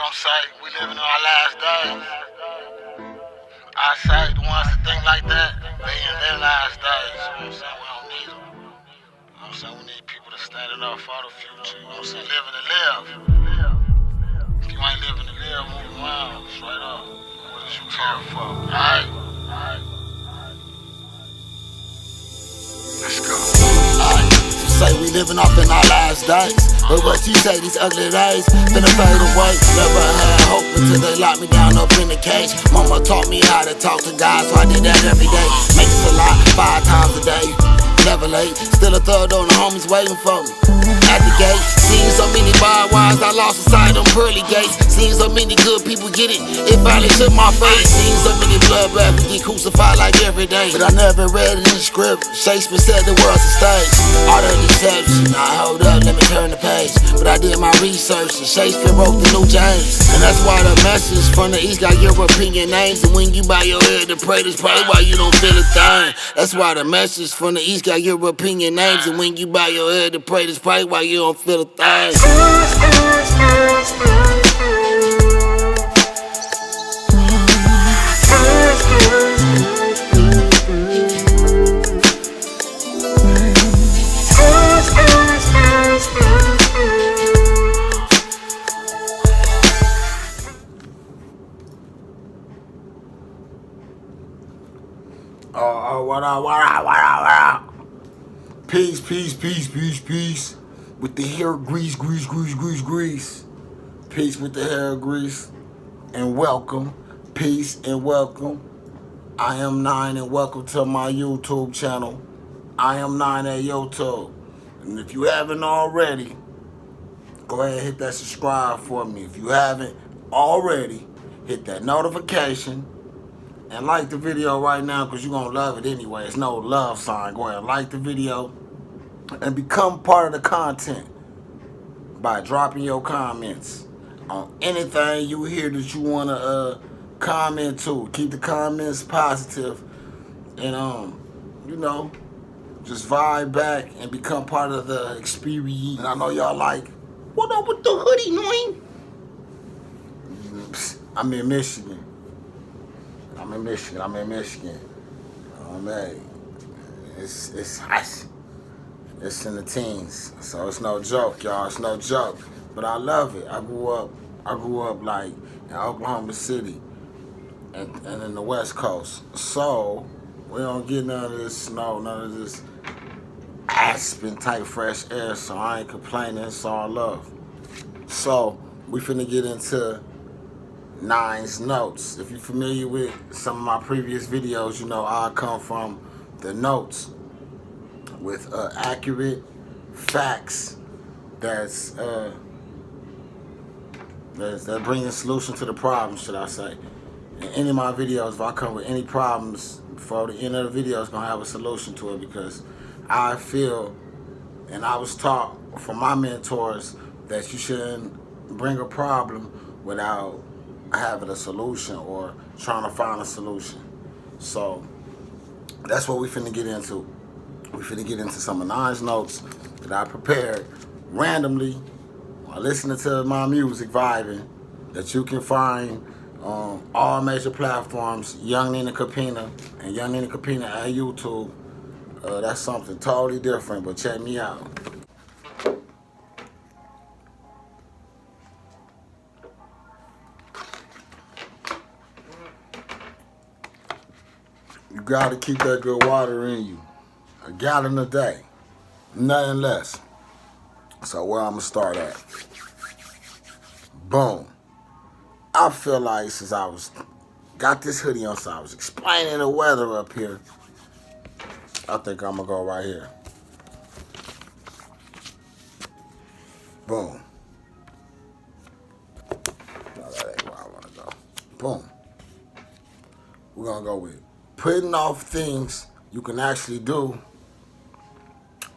don't say we living in our last days. I say the ones that think like that, they in their last days. You know what I'm saying? We don't need them. You know what I'm saying? We need people to standing up for the future. You know what I'm saying? Living to live. If you ain't living to live, move around. Straight up. What is you care for? Alright? Let's go. Alright. Say we living off in our last days. But what you say, these ugly days finna fade away. Never had hope until they locked me down up in the cage. Mama taught me how to talk to God, so I did that every day. Make it a lot, 5 times a day. Never late, still a thug on the homies waiting for me. At the gate, seen so many bad wires, I lost sight on pearly gates. Seen so many good people get it, it finally took my face. Seen so many bloodbaths get crucified like every day. But I never read it in the script, Shakespeare said the world's a stage. All the deception, now hold up, let me turn the page. But I did my research, and Shakespeare wrote the New James. And that's why the message from the East got European names. And when you bow your head to pray, this pray why you don't feel a thing. That's why the message from the East got European names. And when you bow your head to pray, this pray why you don't feel a thing. What up? Peace. With the hair grease. Peace with the hair grease. And welcome. Peace and welcome. Iam Nine and welcome to my YouTube channel. Iam Nine at YouTube. And if you haven't already, go ahead and hit that subscribe for me. If you haven't already, hit that notification. And like the video right now because you're going to love it anyway. It's no love sign. Go ahead and like the video and become part of the content by dropping your comments on anything you hear that you want to comment to. Keep the comments positive and, just vibe back and become part of the experience. And I know y'all like, what up with the hoodie, Nine? I'm in Michigan. Oh man, it's hot. It's in the teens, so it's no joke, y'all. It's no joke, but I love it. I grew up like in Oklahoma City and in the West Coast, so we don't get none of this snow, none of this aspen type fresh air. So I ain't complaining. It's all love. So we finna get into Nine's notes. If you're familiar with some of my previous videos, you know I come from the notes with accurate facts that bringing solution to the problem, should I say. In any of my videos, if I come with any problems before the end of the video, it's gonna have a solution to it because I feel and I was taught from my mentors that you shouldn't bring a problem without having a solution or trying to find a solution. So that's what we finna get into. We finna get into some of Nine's notes that I prepared randomly while listening to my music, vibing, that you can find on all major platforms, Young Nina Capina and Young Nina Capina at YouTube. That's something totally different, but check me out. You gotta keep that good water in you. A gallon a day, nothing less. So where I'm gonna start at? Boom. I feel like since I got this hoodie on, so I was explaining the weather up here. I think I'm gonna go right here. Boom. No, that ain't where I wanna go. Boom. We're gonna go with putting off things you can actually do,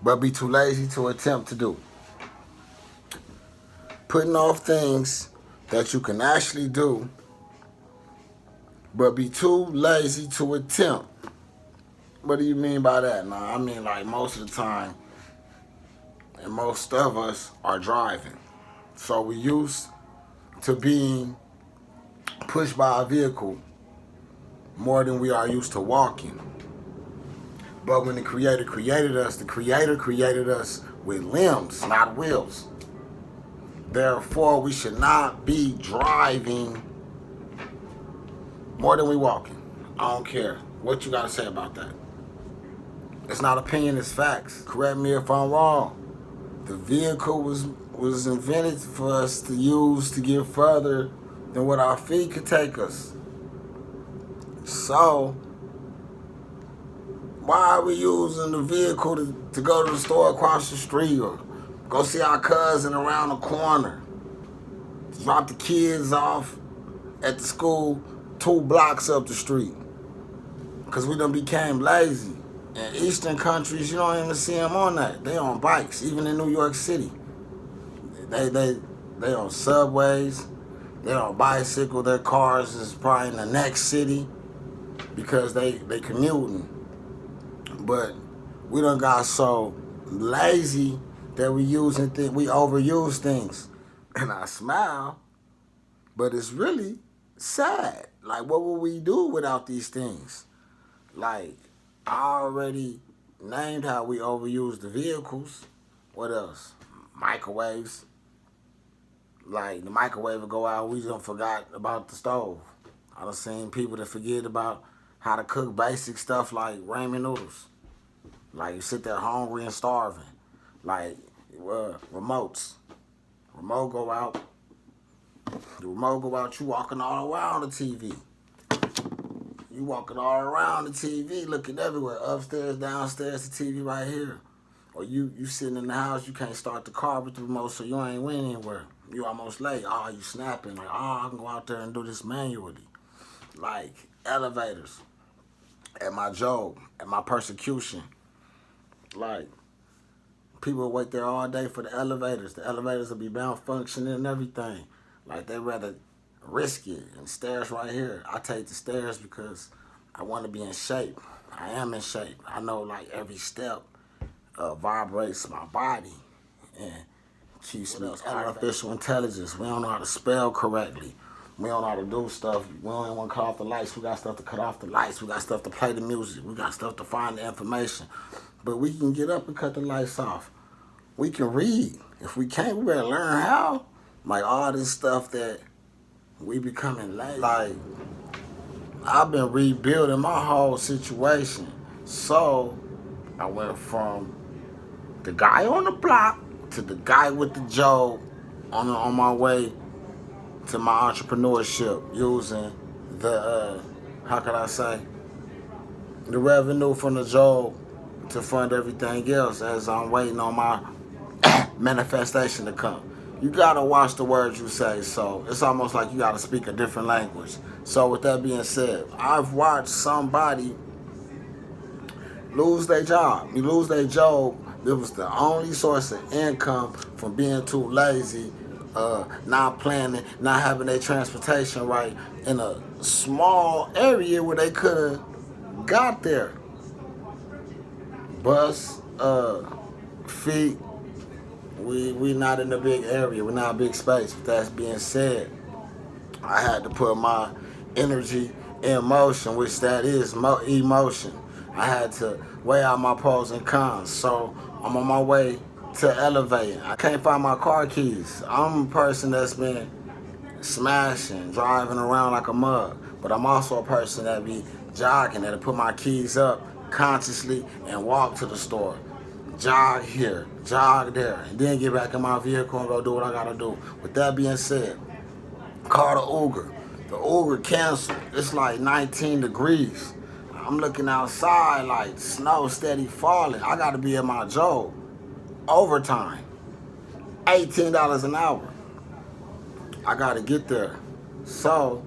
but be too lazy to attempt to do. Putting off things that you can actually do, but be too lazy to attempt. What do you mean by that? Now, I mean like most of the time, and most of us are driving. So we use to being pushed by a vehicle more than we are used to walking. But when the Creator created us, the Creator created us with limbs, not wheels. Therefore, we should not be driving more than we walking. I don't care what you got to say about that. It's not opinion, it's facts. Correct me if I'm wrong. The vehicle was invented for us to use to get further than what our feet could take us. So, why are we using the vehicle to go to the store across the street or go see our cousin around the corner? Drop the kids off at the school 2 blocks up the street. Because we done became lazy. In Eastern countries, you don't even see them on that. They on bikes, even in New York City. They on subways. They on bicycle. Their cars is probably in the next city because they commuting. But we done got so lazy that we overuse things. And I smile, but it's really sad. Like, what would we do without these things? Like, I already named how we overuse the vehicles. What else? Microwaves. Like, the microwave will go out, we done forgot about the stove. I done seen people that forget about how to cook basic stuff like ramen noodles. Like, you sit there hungry and starving. Like, remotes. Remote go out. The remote go out, you walking all around the TV. You walking all around the TV, looking everywhere. Upstairs, downstairs, the TV right here. Or you sitting in the house, you can't start the car with the remote, so you ain't went anywhere. You almost late. Oh, you snapping. Like, oh, I can go out there and do this manually. Like, elevators. At my job, at my persecution. Like, people will wait there all day for the elevators. The elevators will be malfunctioning and everything. Like, they rather risk it. And stairs right here. I take the stairs because I want to be in shape. I am in shape. I know, like, every step vibrates my body and keeps me. Artificial intelligence. We don't know how to spell correctly. We don't know how to do stuff. We don't even want to cut off the lights. We got stuff to cut off the lights. We got stuff to play the music. We got stuff to find the information. But we can get up and cut the lights off. We can read. If we can't, we better learn how. Like, all this stuff that we becoming lazy. Like, I've been rebuilding my whole situation. So, I went from the guy on the block to the guy with the job on my way to my entrepreneurship using the, how could I say, the revenue from the job to fund everything else as I'm waiting on my manifestation to come. You gotta watch the words you say, so it's almost like you gotta speak a different language. So with that being said, I've watched somebody lose their job. You lose their job, it was the only source of income from being too lazy, not planning, not having their transportation right in a small area where they could have got there. Bus, feet, we not in a big area, we're not a big space. With that being said, I had to put my energy in motion, which that is emotion. I had to weigh out my pros and cons. So I'm on my way to elevating. I can't find my car keys. I'm a person that's been smashing, driving around like a mug. But I'm also a person that be jogging, that'll put my keys up consciously and walk to the store. Jog here, jog there, and then get back in my vehicle and go do what I gotta do. With that being said, call the Uber. The Uber canceled. It's like 19 degrees. I'm looking outside like snow steady falling. I gotta be at my job. Overtime. $18 an hour. I gotta get there. So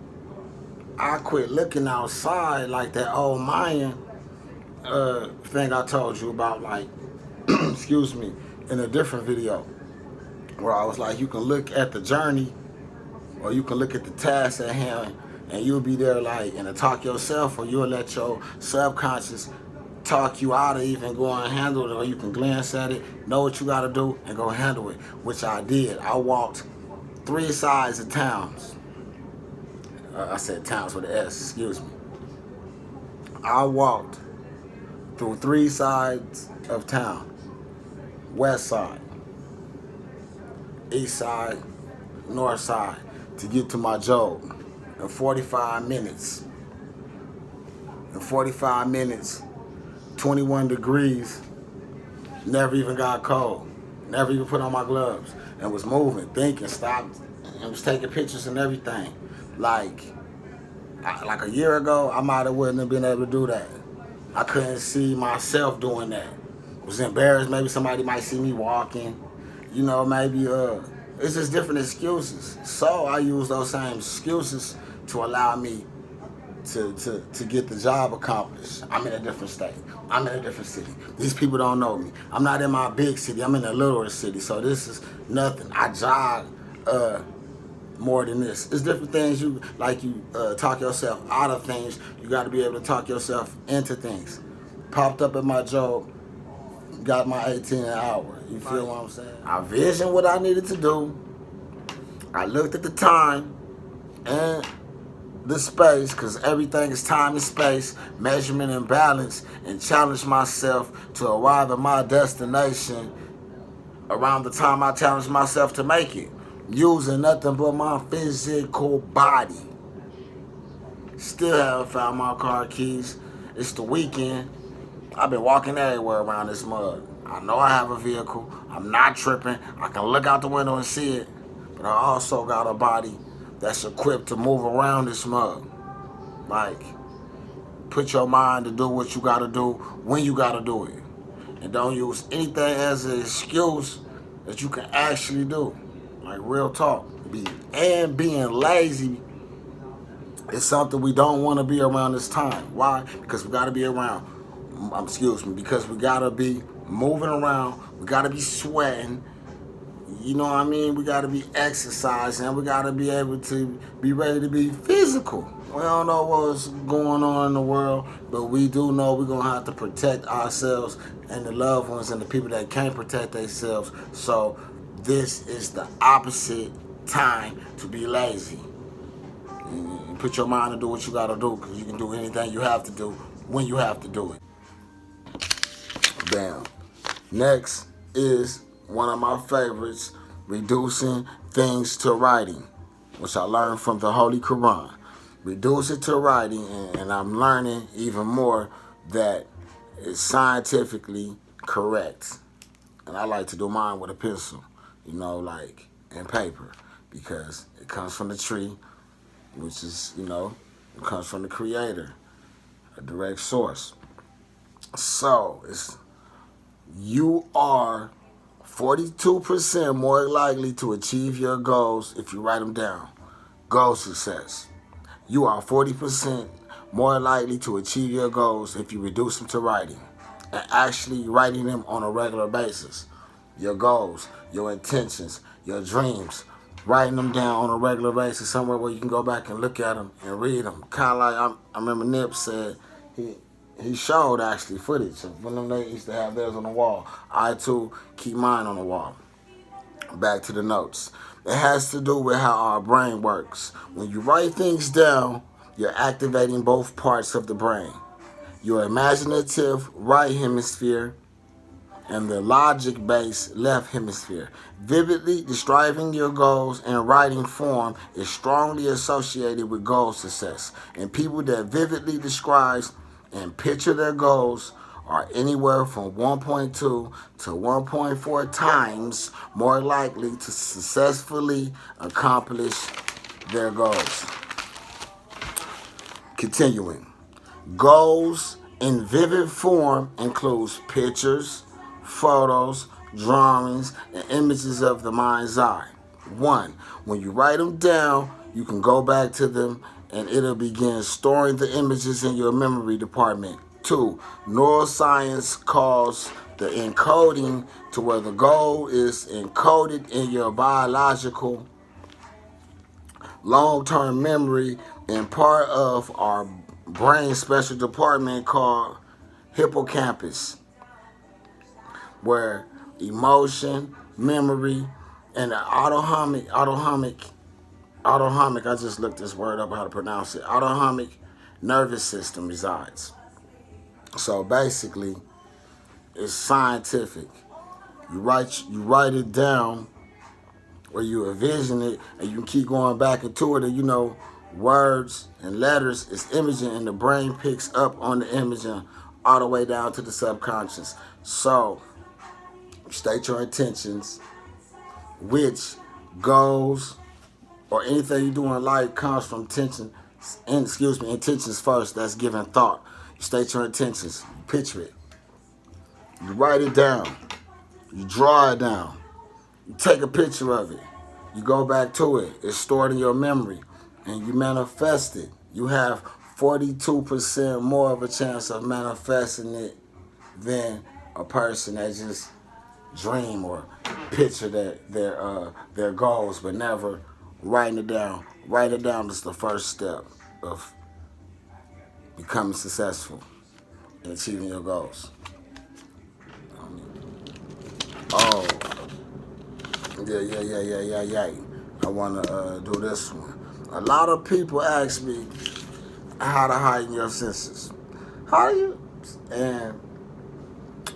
I quit looking outside like that old Mayan thing I told you about, like, excuse me, in a different video, where I was like, you can look at the journey or you can look at the task at hand and you'll be there like, and to talk yourself, or you'll let your subconscious talk you out of even going and handle it, or you can glance at it, know what you gotta do, and go handle it, which I did. I walked 3 sides of towns. I said towns with an S, excuse me. I walked through 3 sides of town. West side, east side, north side, to get to my job in 45 minutes. In 45 minutes, 21 degrees, never even got cold, never even put on my gloves, and was moving, thinking, stopped, and was taking pictures and everything. Like a year ago, I might have wouldn't have been able to do that. I couldn't see myself doing that. Was embarrassed. Maybe somebody might see me walking. You know, maybe it's just different excuses. So I use those same excuses to allow me to get the job accomplished. I'm in a different state. I'm in a different city. These people don't know me. I'm not in my big city. I'm in a littler city. So this is nothing. I jog more than this. It's different things you talk yourself out of things. You got to be able to talk yourself into things. Popped up at my job, got my 18 an hour. You feel what I'm saying? I visioned what I needed to do. I looked at the time and the space, because everything is time and space, measurement and balance, and challenged myself to arrive at my destination around the time I challenged myself to make it, using nothing but my physical body. Still haven't found my car keys. It's the weekend. I've been walking everywhere around this mud. I know I have a vehicle. I'm not tripping. I can look out the window and see it. But I also got a body that's equipped to move around this mud. Like, put your mind to do what you gotta do when you gotta do it. And don't use anything as an excuse that you can actually do. Like, real talk. Being lazy is something we don't want to be around this time. Why? Because we gotta be around. Because we gotta be moving around. We gotta be sweating. You know what I mean? We gotta be exercising. We gotta be able to be ready to be physical. We don't know what's going on in the world, but we do know we're gonna have to protect ourselves and the loved ones and the people that can't protect themselves. So this is the opposite time to be lazy. You put your mind to do what you gotta do, because you can do anything you have to do when you have to do it. Bam. Next is one of my favorites, reducing things to writing, which I learned from the Holy Quran. Reduce it to writing, and I'm learning even more that it's scientifically correct. And I like to do mine with a pencil, like and paper, because it comes from the tree, which is, it comes from the Creator, a direct source. So you are 42% more likely to achieve your goals if you write them down. Goal success. You are 40% more likely to achieve your goals if you reduce them to writing, and actually writing them on a regular basis. Your goals, your intentions, your dreams, writing them down on a regular basis somewhere where you can go back and look at them and read them. Kind of like I remember Nip said he showed actually footage of when they used to have theirs on the wall. I too keep mine on the wall. Back to the notes. It has to do with how our brain works. When you write things down, you're activating both parts of the brain. Your imaginative right hemisphere and the logic-based left hemisphere. Vividly describing your goals in writing form is strongly associated with goal success. And people that vividly describe and picture their goals are anywhere from 1.2 to 1.4 times more likely to successfully accomplish their goals. Continuing. Goals in vivid form includes pictures, photos, drawings, and images of the mind's eye. 1. When you write them down, you can go back to them and it'll begin storing the images in your memory department. 2. Neuroscience calls the encoding to where the goal is encoded in your biological long-term memory and part of our brain special department called hippocampus, where emotion, memory, And the autonomic, I just looked this word up how to pronounce it. Autonomic nervous system resides. So basically, it's scientific. You write it down, or you envision it, and you can keep going back into it. And you know, words and letters is imaging, and the brain picks up on the imaging all the way down to the subconscious. So state your intentions, which goals or anything you do in life comes from intentions first. That's giving thought. You state your intentions, you picture it, you write it down, you draw it down, you take a picture of it, you go back to it, it's stored in your memory, and you manifest it. You have 42% more of a chance of manifesting it than a person that just dream or picture their goals but never writing it down. Write it down is the first step of becoming successful in achieving your goals. Oh, yeah. I want to do this one. A lot of people ask me how to heighten your senses. How do you? And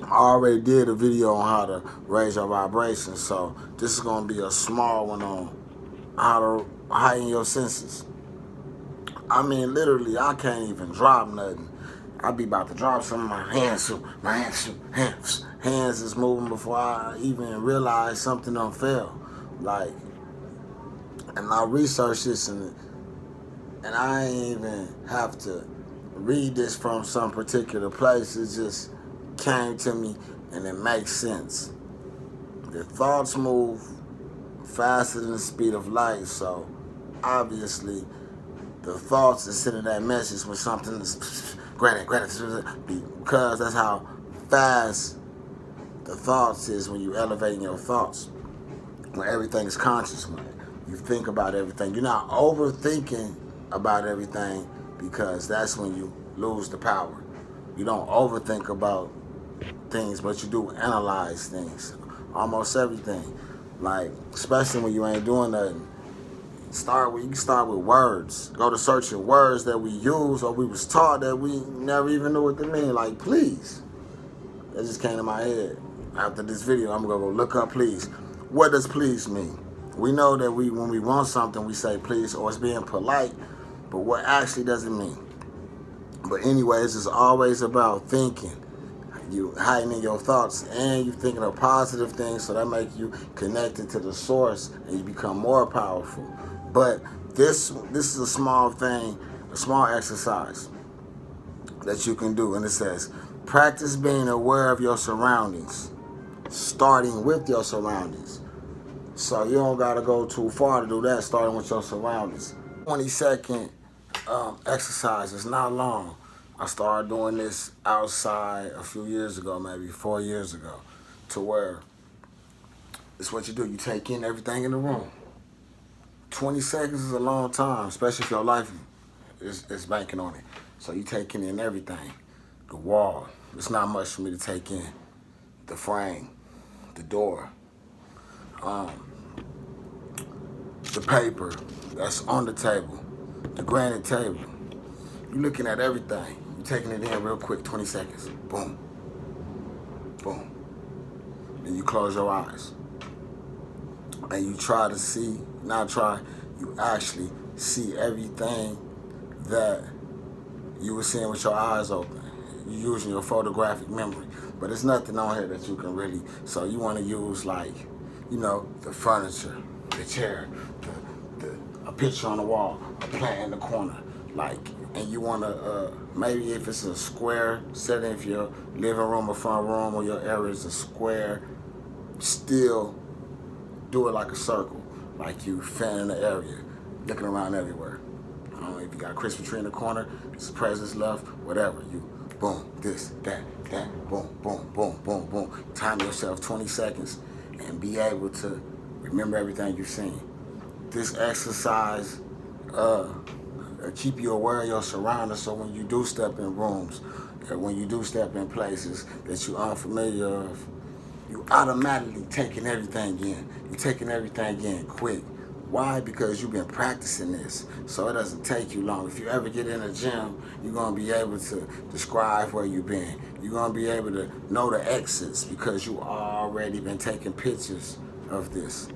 I already did a video on how to raise your vibrations, so this is going to be a small one on how to heighten your senses. I mean, literally, I can't even drop nothing. I be about to drop some of my hands is moving before I even realize something done fell. Like, and I researched this, and I ain't even have to read this from some particular place. It just came to me, and it makes sense. The thoughts move faster than the speed of light, so obviously the thoughts is sending that message when something is granted, because that's how fast the thoughts is when you elevating your thoughts. When everything is conscious, when you think about everything, you're not overthinking about everything, because that's when you lose the power. You don't overthink about things, but you do analyze things. Almost everything. Like, especially when you ain't doing nothing. You can start with words. Go to searching words that we use or we was taught that we never even knew what they mean. Like, please. That just came to my head. After this video, I'm gonna go look up please. What does please mean? We know that when we want something, we say please, or it's being polite, but what actually does it mean? But anyways, it's always about thinking. You heightening your thoughts, and you thinking of positive things, so that make you connected to the source, and you become more powerful. But this is a small thing, a small exercise that you can do, and it says, practice being aware of your surroundings, starting with your surroundings. So you don't gotta go too far to do that, starting with your surroundings. 20-second exercise, it's not long. I started doing this outside a few years ago, maybe 4 years ago, to where it's what you do. You take in everything in the room. 20 seconds is a long time, especially if your life is banking on it. So you taking in everything. The wall, it's not much for me to take in. The frame, the door, the paper that's on the table, the granite table. You're looking at everything. You're taking it in real quick, 20 seconds. Boom. Boom. Then you close your eyes. And you try to see, you actually see everything that you were seeing with your eyes open. You're using your photographic memory. But there's nothing on here that you can really, so you want to use, like, you know, the furniture, the chair, a picture on the wall, a plant in the corner, like, and you want to, maybe if it's a square setting, if your living room or front room or your area is a square, still do it like a circle, like you fanning the area, looking around everywhere. I don't know if you got a Christmas tree in the corner, there's presents left, whatever. You boom, this, that, boom, boom, boom, boom, boom. Time yourself 20 seconds and be able to remember everything you've seen. This exercise keep you aware of your surroundings, so when you do step in rooms, when you do step in places that you're unfamiliar of, you automatically taking everything in. You're taking everything in quick. Why? Because you've been practicing this, so it doesn't take you long. If you ever get in a gym, you're gonna be able to describe where you've been. You're gonna be able to know the exits because you already been taking pictures of this.